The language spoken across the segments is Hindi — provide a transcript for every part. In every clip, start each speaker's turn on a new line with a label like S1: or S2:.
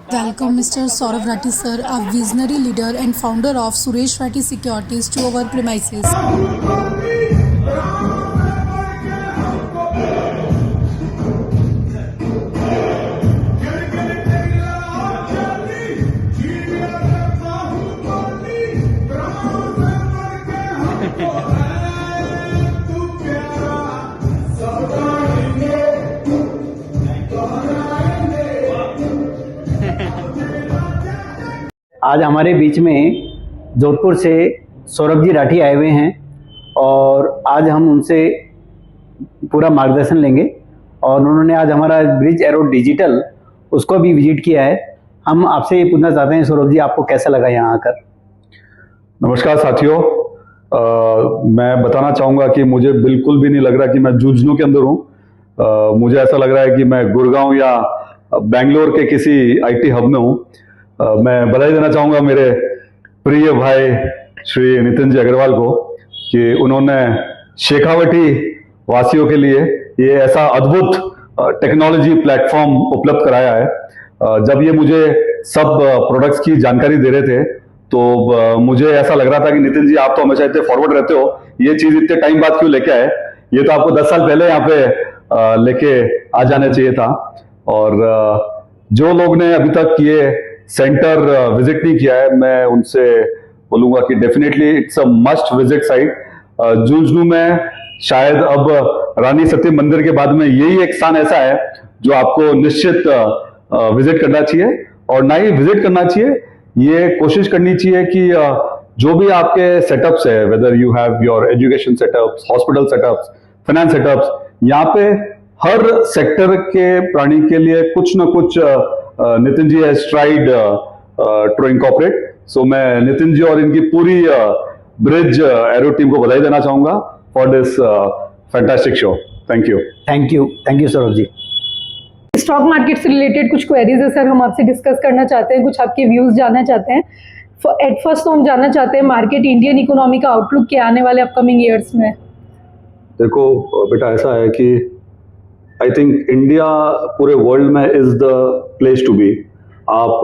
S1: Welcome Mr. Saurav Rathi sir, a visionary leader and founder of Suresh Rathi Securities to our premises.
S2: आज हमारे बीच में जोधपुर से सौरभ जी राठी आए हुए हैं और आज हम उनसे पूरा मार्गदर्शन लेंगे। और उन्होंने आज हमारा ब्रिज एरो डिजिटल उसको भी विजिट किया है। हम आपसे ये पूछना चाहते हैं सौरभ जी, आपको कैसा लगा यहाँ आकर?
S3: नमस्कार साथियों, मैं बताना चाहूँगा कि मुझे बिल्कुल भी नहीं लग रहा कि मैं झुंझुनू के अंदर हूँ। मुझे ऐसा लग रहा है कि मैं गुड़गांव या बेंगलोर के किसी आईटी हब में हूँ। मैं बधाई देना चाहूँगा मेरे प्रिय भाई श्री नितिन जी अग्रवाल को कि उन्होंने शेखावटी वासियों के लिए ये ऐसा अद्भुत टेक्नोलॉजी प्लेटफॉर्म उपलब्ध कराया है। जब ये मुझे सब प्रोडक्ट्स की जानकारी दे रहे थे तो मुझे ऐसा लग रहा था कि नितिन जी आप तो हमेशा इतने फॉरवर्ड रहते हो, ये चीज इतने टाइम बाद क्यों लेके आए? ये तो आपको 10 साल पहले यहाँ पे लेके आ जाना चाहिए था। और जो लोग ने अभी तक ये सेंटर विजिट नहीं किया है, मैं उनसे बोलूंगा कि definitely it's a must visit site. Jhunjhunu में शायद अब रानी सती मंदिर के बाद में यही एक स्थान ऐसा है जो आपको निश्चित विजिट करना चाहिए। और ना ही विजिट करना चाहिए, ये कोशिश करनी चाहिए कि जो भी आपके सेटअप्स है, whether you have your education setups, hospital setups, finance setups, यहाँ पे हर सेक्टर के प्राणी के लिए कुछ ना कुछ Nitin ji has tried to incorporate. सो मैं नितिन जी और इनकी पूरी ब्रिज एरो टीम को बधाई देना चाहूंगा for this fantastic show. Thank you.
S2: Thank you Saurabh ji.
S4: Stock market से रिलेटेड कुछ क्वेरीज है सर, हम आपसे डिस्कस करना चाहते हैं, कुछ आपके व्यूज जानना चाहते हैं। एट फर्स्ट तो हम जानना चाहते हैं मार्केट इंडियन इकोनॉमी का आउटलुक क्या आने वाले अपकमिंग ईयर्स में?
S3: देखो बेटा, ऐसा है कि आई थिंक इंडिया पूरे वर्ल्ड में is the place to be. आप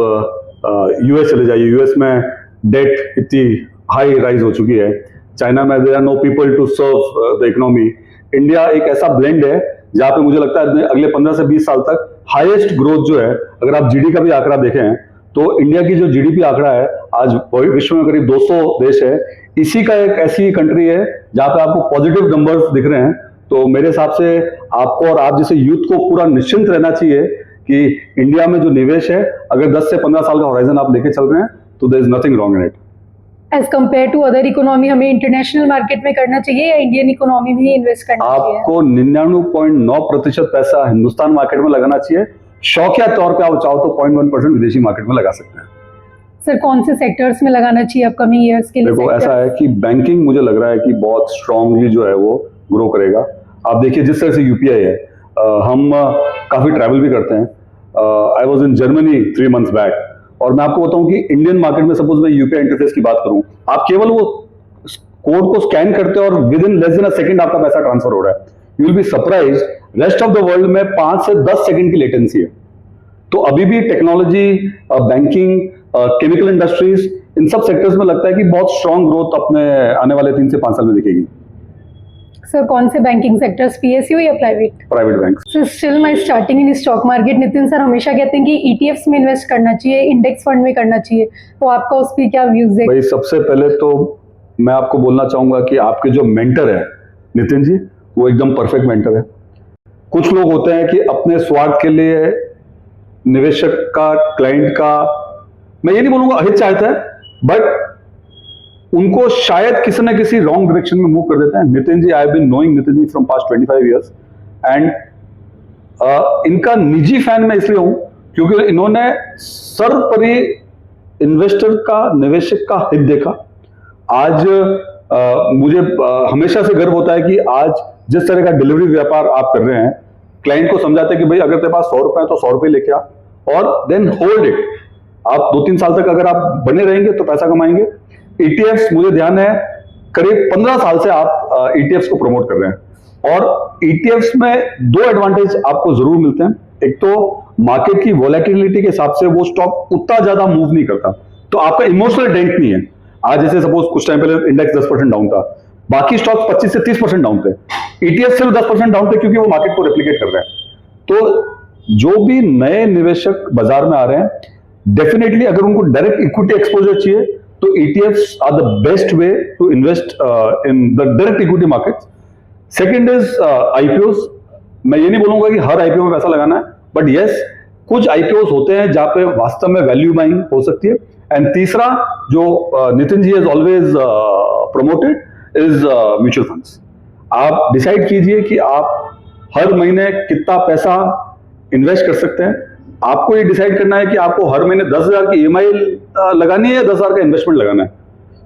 S3: यूएस चले जाइए, यूएस में डेट इतनी हाई राइज हो चुकी है। चाइना में there are no people to serve the economy. India एक ऐसा ब्लेंड है जहाँ पे मुझे लगता है अगले 15 से 20 साल तक हाईएस्ट ग्रोथ जो है, अगर आप जीडी का भी आंकड़ा देखें तो इंडिया की जो जीडीपी आंकड़ा है आज विश्व में करीब 200 देश है, इसी का एक ऐसी कंट्री है जहाँ पे आपको पॉजिटिव नंबर्स दिख रहे हैं। तो मेरे हिसाब से आपको और आप जैसे यूथ को पूरा निश्चिंत रहना चाहिए कि इंडिया में जो निवेश है, अगर 10 से 15 साल का होराइजन आप लेके चल रहे हैं तो there is nothing wrong in it.
S4: As compare to other economy हमें इंटरनेशनल मार्केट में करना चाहिए या इंडियन इकोनॉमी में ही इन्वेस्ट करना चाहिए?
S3: आपको 99.9% पैसा हिंदुस्तान मार्केट में लगाना चाहिए। शौकिया तौर पे आप चाहो तो 0.1% विदेशी मार्केट में लगा सकते हैं।
S4: सर कौन से सेक्टर्स में लगाना चाहिए अपकमिंग ईयर्स के लिए?
S3: देखो ऐसा है कि बैंकिंग मुझे लग रहा है कि बहुत स्ट्रांगली जो है वो ग्रो करेगा। आप देखिए जिस तरह से यूपीआई है, हम काफी ट्रैवल भी करते हैं। I was in Germany 3 months back और मैं आपको बताऊं कि इंडियन मार्केट में सपोज मैं यूपीआई इंटरफेस की बात करूं, आप केवल वो कोड को स्कैन करते हो और with in less than a second आपका पैसा ट्रांसफर हो रहा है। You will be surprise, rest of the world में 5 से 10 सेकंड की लेटेंसी है। तो अभी भी टेक्नोलॉजी, बैंकिंग, केमिकल इंडस्ट्रीज, इन सब सेक्टर्स में लगता है कि बहुत स्ट्रांग ग्रोथ अपने आने वाले 3 से 5 साल में दिखेगी।
S4: सर कौन से बैंकिंग सेक्टर्स, पीएसयू या private?
S3: Private bank.
S4: Sir still my starting in stock market. Nitin sir हमेशा कहते हैं कि ईटीएफ्स में इन्वेस्ट करना चाहिए, इंडेक्स फंड में करना चाहिए, तो आपका उस पर क्या व्यूज है?
S3: भाई सबसे पहले तो मैं आपको बोलना चाहूंगा कि आपके जो मेंटर है नितिन जी, वो एकदम परफेक्ट मेंटर है। कुछ लोग होते हैं कि अपने स्वार्थ के लिए निवेशक का, क्लाइंट का, मैं ये नहीं बोलूंगा अहित चाहता है, बट उनको शायद किसी न किसी रॉन्ग डायरेक्शन में मूव कर देते हैं। Nitin ji, I have been knowing Nitin ji from past 25 years and इनका निजी फैन मैं इसलिए हूं क्योंकि इन्होंने सर्वोपरि इन्वेस्टर का, निवेशक का हित देखा। आज मुझे हमेशा से गर्व होता है कि आज जिस तरह का डिलीवरी व्यापार आप कर रहे हैं, क्लाइंट को समझाते हैं कि भाई अगर तेरे पास 100 रुपए है तो 100 रुपए लेके आ और देन होल्ड इट। आप 2-3 साल तक अगर आप बने रहेंगे तो पैसा कमाएंगे। ईटीएफ्स, मुझे ध्यान है करीब 15 साल से आप ईटीएफ्स को प्रमोट कर रहे हैं और ईटीएफ्स में 2 एडवांटेज आपको जरूर मिलते हैं। एक तो मार्केट की वोलेटिलिटी के हिसाब से वो स्टॉक उतना ज्यादा मूव नहीं करता, तो आपका इमोशनल डेंट नहीं है। आज जैसे सपोज कुछ टाइम पहले इंडेक्स 10% डाउन था, बाकी स्टॉक 25 से 30% डाउन थे, ETF सिर्फ 10% डाउन थे क्योंकि वो मार्केट को रेप्लिकेट कर रहे हैं। तो जो भी नए निवेशक बाजार में आ रहे हैं, डेफिनेटली अगर उनको डायरेक्ट इक्विटी एक्सपोजर चाहिए तो ETFs are the best way to invest in the direct equity market. Second is IPOs। मैं ये नहीं बोलूंगा कि हर IPO में पैसा लगाना है, बट यस कुछ IPOs होते हैं जहां पे वास्तव में वैल्यू बाइंग हो सकती है। एंड तीसरा जो Nitin ji has always promoted is mutual funds. आप डिसाइड कीजिए कि आप हर महीने कितना पैसा इन्वेस्ट कर सकते हैं। आपको ये डिसाइड करना है कि आपको हर महीने 10,000 की EMI लगानी है या 10,000 का इन्वेस्टमेंट लगाना है।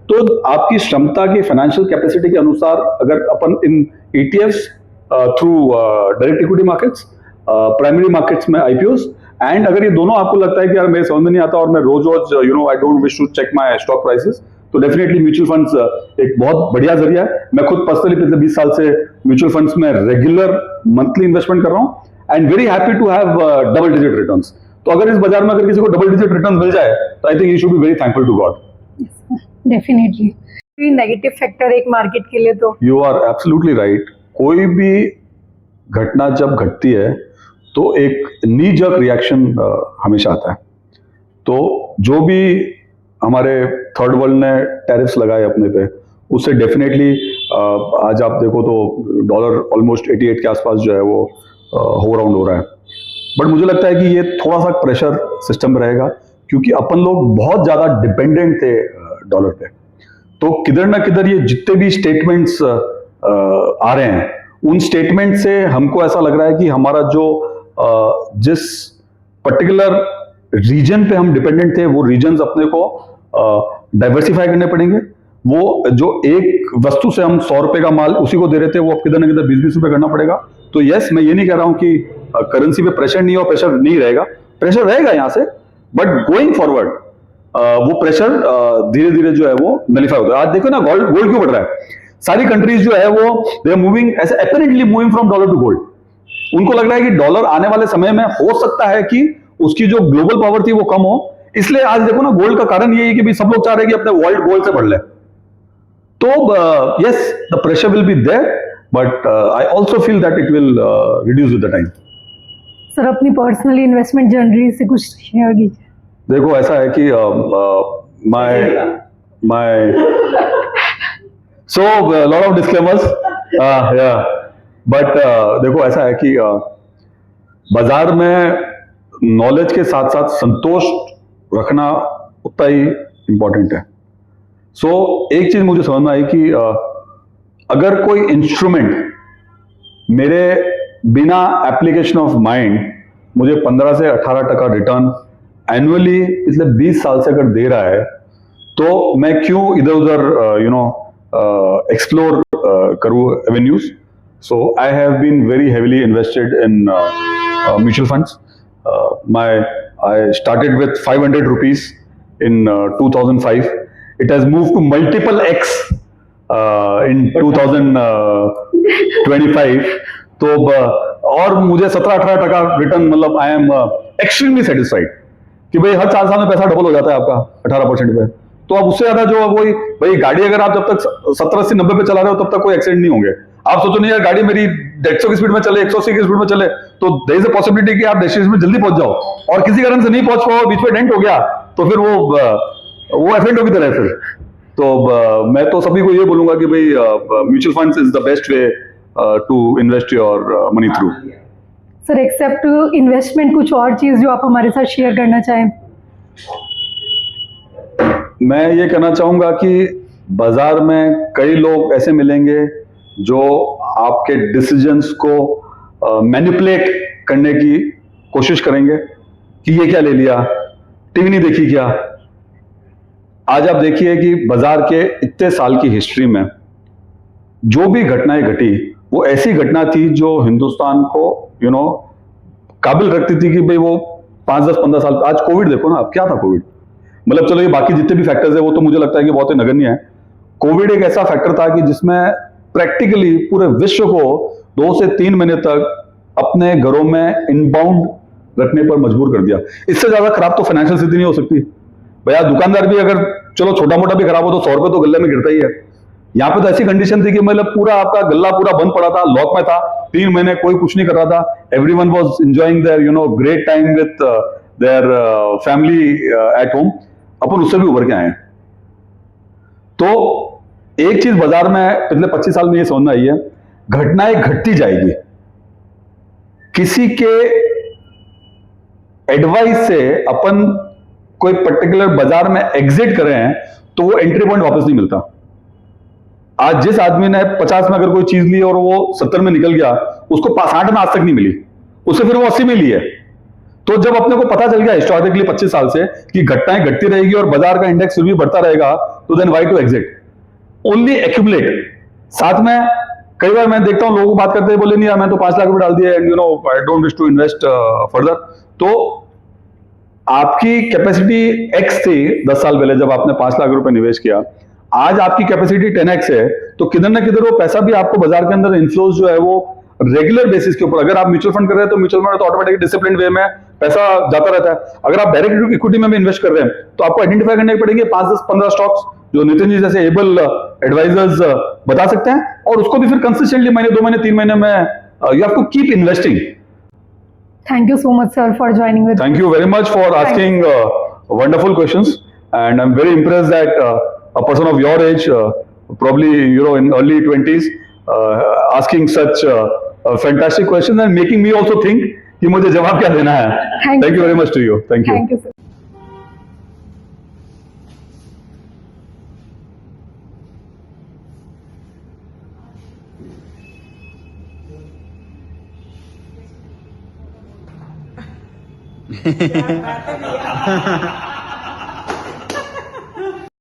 S3: तो आपकी क्षमता की फाइनेंशियल कैपेसिटी के अनुसार अगर अपन इन ETFs through direct equity markets, primary markets में IPOs, एंड अगर ये दोनों आपको लगता है कि यार मेरे समझ में नहीं आता और मैं रोज रोज I don't wish to check my stock prices, तो डेफिनेटली म्यूचुअल फंड्स एक बहुत बढ़िया जरिया है। मैं खुद पर्सनली पिछले 20 साल से म्यूचुअल फंड्स में रेगुलर मंथली इन्वेस्टमेंट कर रहा हूं and very happy to have double digit returns. तो अगर इस बाजार में अगर किसी को डबल डिजिट रिटर्न मिल जाए तो I think you should be very thankful to God.
S4: Definitely negative factor एक मार्केट के लिए तो
S3: यू आर एब्सोल्युटली राइट। कोई भी घटना जब घटती है तो एक नी जर्क रिएक्शन हमेशा आता है। तो जो भी हमारे थर्ड वर्ल्ड ने टैरिफ्स लगाए अपने पे, उससे डेफिनेटली आज आप देखो तो डॉलर ऑलमोस्ट 88 के आसपास जो है वो होवर राउंड हो रहा है। बट मुझे लगता है कि ये थोड़ा सा प्रेशर सिस्टम में रहेगा क्योंकि अपन लोग बहुत ज़्यादा डिपेंडेंट थे डॉलर पे। तो किधर ना किधर ये जितने भी स्टेटमेंट्स आ रहे हैं, उन स्टेटमेंट से हमको ऐसा लग रहा है कि हमारा जो जिस पर्टिकुलर रीजन पे हम डिपेंडेंट थे, वो रीजन्स अपने को डाइवर्सिफाई करने पड़ेंगे। वो जो एक वस्तु से हम 100 रुपए का माल उसी को दे रहे थे, वो अब किधर ना किधर 20-20 रुपए करना पड़ेगा। तो यस, मैं ये नहीं कह रहा हूं कि करेंसी पे प्रेशर नहीं हो, प्रेशर नहीं रहेगा, प्रेशर रहेगा यहां से, बट गोइंग फॉरवर्ड वो प्रेशर धीरे धीरे जो है वो नलिफाई होता है। आज देखो ना गोल्ड क्यों बढ़ रहा है। सारी कंट्रीज जो है वो दे आर मूविंग ऐसे apparently moving from dollar to gold. उनको लग रहा है कि डॉलर आने वाले समय में हो सकता है कि उसकी जो ग्लोबल पावर थी वो कम हो, इसलिए आज देखो ना गोल्ड का कारण ये है कि भी सब लोग चाह रहे हैं कि अपने वर्ल्ड गोल्ड से बढ़ ले। तो yes, the pressure will be there, but I also feel that it will reduce with the time.
S4: Sir अपनी पर्सनली इन्वेस्टमेंट जर्नी से कुछ शेयर कीजिए।
S3: देखो ऐसा है कि my so lot of disclaimers, yeah, but देखो ऐसा है कि बाजार में नॉलेज के साथ साथ संतोष रखना उतना ही इंपॉर्टेंट है। सो एक चीज मुझे समझ में आई कि अगर कोई इंस्ट्रूमेंट मेरे बिना एप्लीकेशन ऑफ माइंड मुझे 15 से 18% रिटर्न एनुअली पिछले 20 साल से अगर दे रहा है, तो मैं क्यों इधर उधर एक्सप्लोर करूँ avenues. So I have been very heavily invested in mutual funds. I started with 500 rupees in 2005. It has moved to multiple X in 2025. तो और मुझे 17-18% रिटर्न, मतलब आई एम एक्सट्रीमली सेटिस्फाइड कि भाई हर 4 साल में पैसा डबल हो जाता है आपका 18% पे। तो अब उससे ज्यादा जो वही भाई गाड़ी अगर आप जब तक 70, 80, 90 पे चला रहे हो तब तक कोई एक्सीडेंट नहीं होंगे। आप सोचो नहीं यार गाड़ी मेरी 150 की स्पीड में चले, 180 की स्पीड में चले, तो देयर इज अ पॉसिबिलिटी कि आप डेस्टिनेशन में जल्दी पहुंच जाओ, और किसी कारण से नहीं पहुंच पाओ, बीच में डेंट हो गया, तो फिर वो एक्सीडेंट होगी तरह फिर। तो मैं तो सभी को ये बोलूंगा कि भाई mutual funds is the best way to invest your money through.
S4: Sir except investment कुछ और चीज जो आप हमारे साथ शेयर करना चाहें?
S3: मैं ये कहना चाहूंगा कि बाजार में कई लोग ऐसे मिलेंगे जो आपके डिसीजंस को मैनिपुलेट करने की कोशिश करेंगे कि ये क्या ले लिया, टीवी नहीं देखी क्या। आज आप देखिए कि बाजार के इतने साल की हिस्ट्री में जो भी घटनाएं घटी, वो ऐसी घटना थी जो हिंदुस्तान को काबिल रखती थी कि भाई वो 5, 10, 15 साल। आज कोविड देखो ना, अब क्या था कोविड, मतलब चलो ये बाकी जितने भी फैक्टर्स है वो तो मुझे लगता है कि बहुत ही नगण्य है। कोविड एक ऐसा फैक्टर था कि जिसमें प्रैक्टिकली पूरे विश्व को 2 से 3 महीने तक अपने घरों में इनबाउंड रखने पर मजबूर कर दिया। इससे ज्यादा खराब तो फाइनेंशियल स्थिति नहीं हो सकती भैया। दुकानदार भी अगर चलो छोटा मोटा भी खराब हो तो 100 रुपए तो गल्ले में गिरता ही है। यहाँ पे तो ऐसी कंडीशन थी कि मतलब पूरा आपका गल्ला पूरा बंद पड़ा था, लॉक में था, 3 महीने कोई कुछ नहीं कर रहा था। Everyone was enjoying their great time with their family at home. अपन उससे भी उभर के आए हैं। तो एक चीज बाजार में पिछले 25 साल में ये समझ में आई है, घटनाएं घटती जाएगी। किसी के एडवाइस से अपन कोई पर्टिकुलर बाजार में एग्जिट कर रहे हैं तो वो एंट्री पॉइंट वापस नहीं मिलता। आज जिस आदमी ने 50 में अगर कोई चीज ली और वो 70 में निकल गया, उसको 60 में आज तक नहीं मिली, उससे फिर वो 80 में ली है। तो जब अपने को पता चल गया हिस्टोरिकली 25 साल से कि घटनाएं घटती रहेगी और बाजार का इंडेक्स फिर भी बढ़ता रहेगा, तो then why to exit, only accumulate. साथ में कई बार मैं देखता हूं लोगों को बात करते हैं, बोले नहीं यार मैं तो 5 लाख रुपए डाल दिया and I don't wish to invest further. तो आपकी कैपेसिटी एक्स थी 10 साल पहले जब आपने 5 लाख रुपए निवेश किया, आज आपकी कैपेसिटी 10x है। तो किधर ना किधर वो पैसा भी आपको बाजार के अंदर इन्फ्लोज जो है वो रेगुलर बेसिस के ऊपर, अगर आप म्यूचुअल फंड कर रहे हैं तो म्यूचुअल फंड तो ऑटोमेटिक डिसिप्लिन वे में पैसा जाता रहता है। अगर आप डायरेक्ट इक्विटी में भी इन्वेस्ट कर रहे हैं तो आपको आइडेंटिफाई करने पड़ेंगे 5, 10, 15 स्टॉक्स जो नितिन जी जैसे एबल एडवाइजर्स बता सकते हैं, और उसको भी फिर कंसिस्टेंटली महीने 2 महीने 3 महीने में you have to keep investing.
S4: Thank you so much, sir, for joining with us.
S3: Thank you very much for asking wonderful questions, and I'm very impressed that a person of your age, probably in early 20s, asking such fantastic questions and making me also think कि मुझे जवाब क्या देना है। Thank you very much to you. Thank you.
S4: Thank you, sir.
S5: Ha ha ha.